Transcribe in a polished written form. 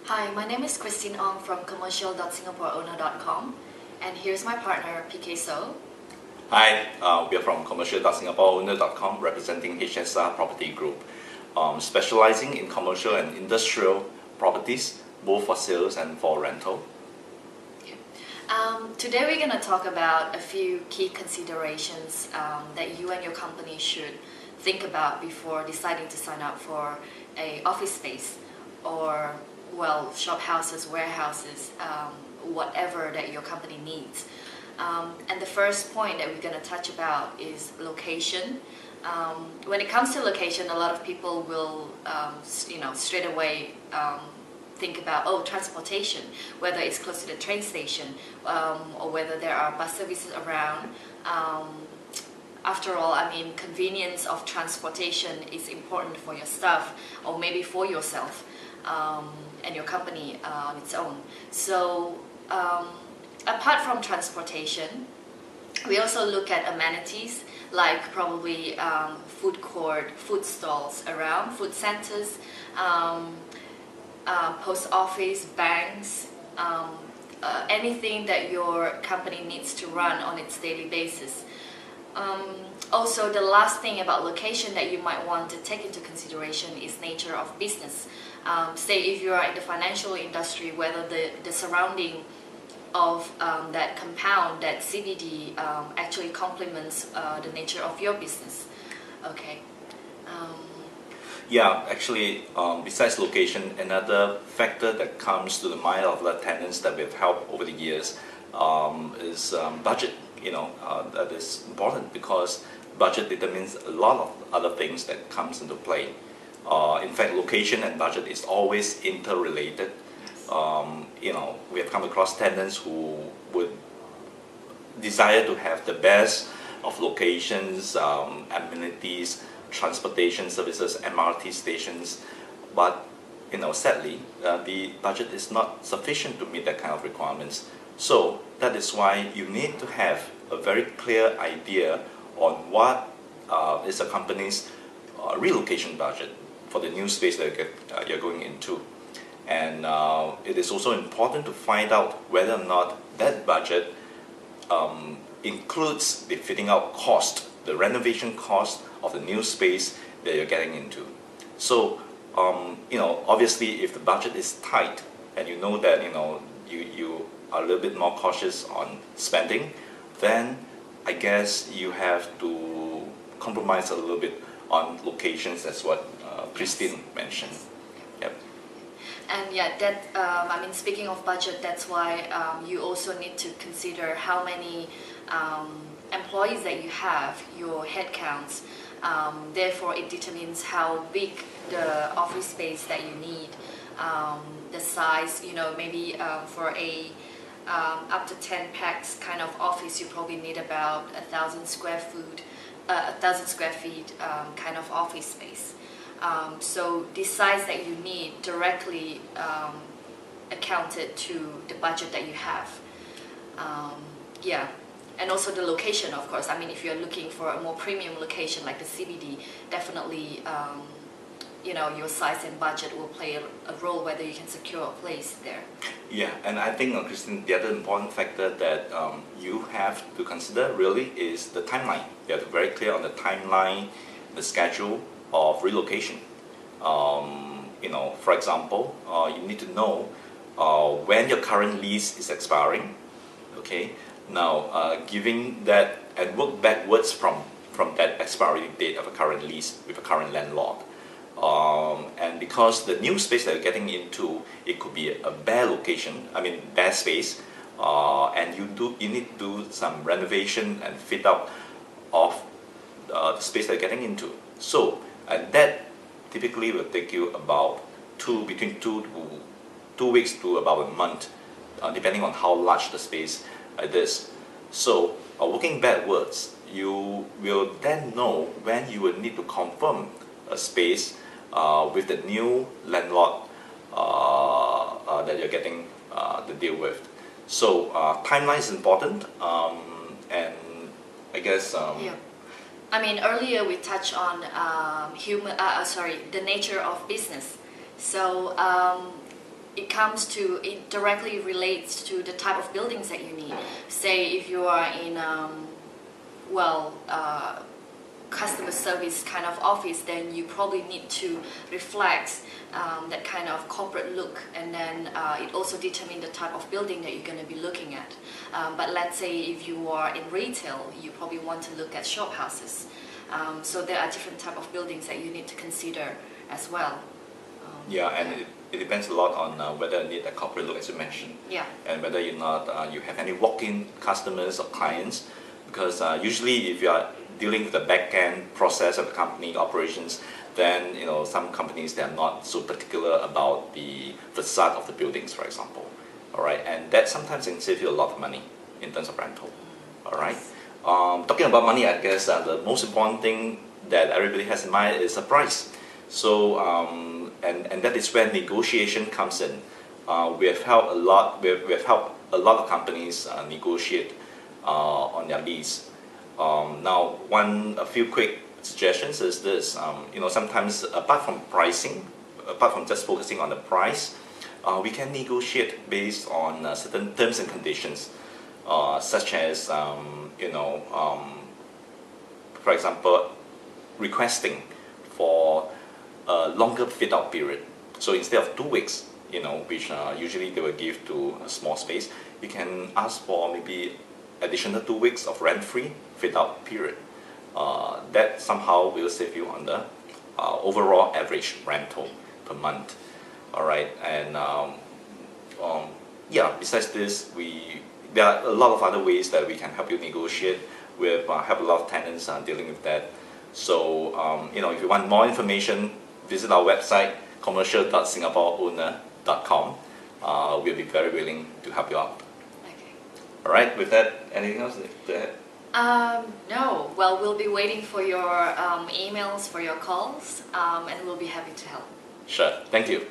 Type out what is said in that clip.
Hi, my name is Christine Ong from commercial.singaporeowner.com, and here's my partner, PK So. Hi, we are from commercial.singaporeowner.com representing HSR Property Group, specializing in commercial and industrial properties, both for sales and for rental. Today we're going to talk about a few key considerations that you and your company should think about before deciding to sign up for a office space or, well, shop houses, warehouses, whatever that your company needs. And the first point that we're going to touch about is location. When it comes to location, a lot of people will, straight away think about, transportation, whether it's close to the train station or whether there are bus services around. After all, convenience of transportation is important for your staff or maybe for yourself and your company on its own. So apart from transportation, we also look at amenities like probably food court, food stalls around, food centers, post office, banks, anything that your company needs to run on its daily basis. Also, the last thing about location that you might want to take into consideration is nature of business. Say if you are in the financial industry, whether the surrounding of that compound, that CBD, actually complements the nature of your business. Okay. Yeah, actually, besides location, another factor that comes to the mind of the tenants that we've helped over the years is budget. That is important because budget determines a lot of other things that comes into play. In fact, location and budget is always interrelated. We have come across tenants who would desire to have the best of locations, amenities, transportation services, MRT stations, but sadly, the budget is not sufficient to meet that kind of requirements. So that is why you need to have a very clear idea on what is a company's relocation budget for the new space that you're going into. And it is also important to find out whether or not that budget includes the fitting out cost, the renovation cost of the new space that you're getting into. So, obviously if the budget is tight and you know that, you are a little bit more cautious on spending, then I guess you have to compromise a little bit on locations, as what Christine mentioned. Yep. And yeah, speaking of budget, that's why you also need to consider how many employees that you have, your headcounts. Therefore, it determines how big the office space that you need, the size. Maybe for a up to 10 packs kind of office, you probably need about 1,000 square feet kind of office space. So the size that you need directly accounted to the budget that you have. And also the location, of course. If you're looking for a more premium location like the CBD, definitely your size and budget will play a role whether you can secure a place there. Yeah, and I think, Christine, the other important factor that you have to consider really is the timeline. You have to be very clear on the timeline, the schedule of relocation. For example, you need to know when your current lease is expiring. Okay. Now, giving that and work backwards from that expiry date of a current lease with a current landlord. And because the new space that you're getting into, it could be a bare location, bare space, and you need to do some renovation and fit out of the space that you're getting into. So that typically will take you about between 2 weeks to about a month, depending on how large the space it is. So working backwards, you will then know when you will need to confirm a space with the new landlord that you're getting the deal with. So timeline is important, and I guess. Earlier we touched on the nature of business. So it directly relates to the type of buildings that you need. Say if you are in customer service kind of office, then you probably need to reflect that kind of corporate look, and then it also determines the type of building that you're going to be looking at. But let's say if you are in retail, you probably want to look at shop houses. So there are different type of buildings that you need to consider as well. Yeah, and it depends a lot on whether you need a corporate look, as you mentioned, Yeah. and whether you have any walk-in customers or clients, because usually if you are dealing with the back-end process of the company operations, then some companies, they are not so particular about the facade of the buildings, for example. All right, and that sometimes can save you a lot of money in terms of rental. All right. Talking about money, I guess the most important thing that everybody has in mind is the price. So and that is where negotiation comes in. We have helped a lot. We've helped a lot of companies negotiate on their lease. Now, a few quick suggestions is this. Sometimes apart from pricing, apart from just focusing on the price, we can negotiate based on certain terms and conditions, such as for example, requesting for a longer fit-out period. So instead of 2 weeks, which usually they will give to a small space, you can ask for maybe additional 2 weeks of rent-free fit-out period. That somehow will save you on the overall average rental per month. All right, and besides this, there are a lot of other ways that we can help you negotiate. We have a lot of tenants dealing with that. So if you want more information, visit our website, commercial.singaporeowner.com. We'll be very willing to help you out. Okay. All right, with that, anything else to add? No. Well, we'll be waiting for your emails, for your calls, and we'll be happy to help. Sure, thank you.